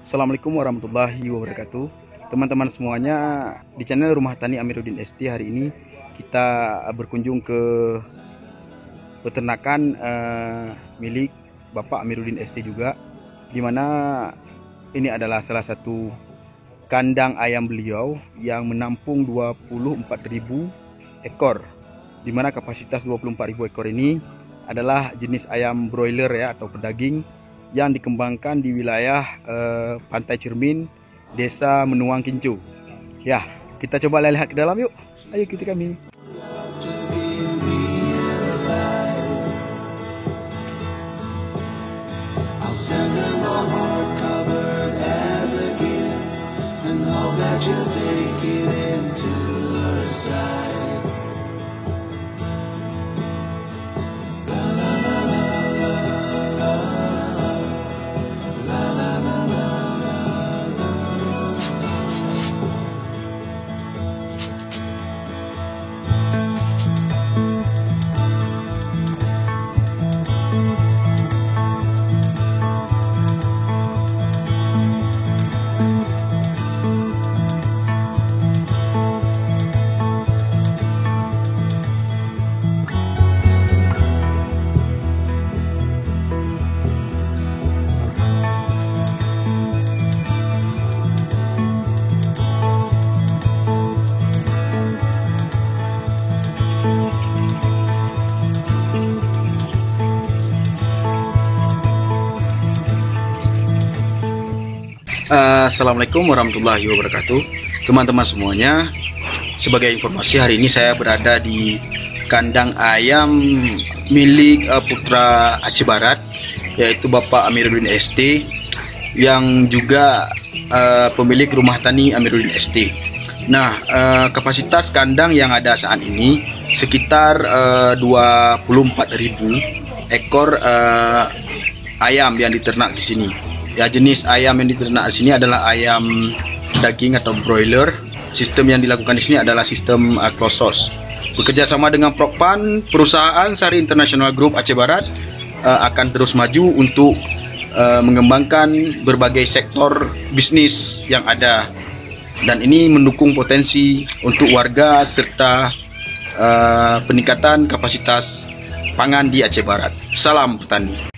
Assalamualaikum warahmatullahi wabarakatuh. Teman-teman semuanya, di channel Rumah Tani Amiruddin ST hari ini kita berkunjung ke peternakan milik Bapak Amiruddin ST juga, dimana ini adalah salah satu kandang ayam beliau yang menampung 24.000 ekor, dimana kapasitas 24.000 ekor ini adalah jenis ayam broiler ya, atau pedaging yang dikembangkan di wilayah Pantai Cermin, Desa Menuang Kincu. Ya, kita coba lihat ke dalam yuk. Ayo ikuti kami. Assalamualaikum warahmatullahi wabarakatuh. Teman-teman semuanya, sebagai informasi hari ini saya berada di kandang ayam milik putra Aceh Barat, yaitu Bapak Amiruddin ST, yang juga pemilik Rumah Tani Amiruddin ST. Nah, kapasitas kandang yang ada saat ini sekitar 24.000 ekor ayam yang diternak di sini. Ya, jenis ayam yang diternak di sini adalah ayam daging atau broiler. Sistem yang dilakukan di sini adalah sistem closed source. Bekerja sama dengan Prokpan, perusahaan Sari International Group Aceh Barat akan terus maju untuk mengembangkan berbagai sektor bisnis yang ada, dan ini mendukung potensi untuk warga serta peningkatan kapasitas pangan di Aceh Barat. Salam petani.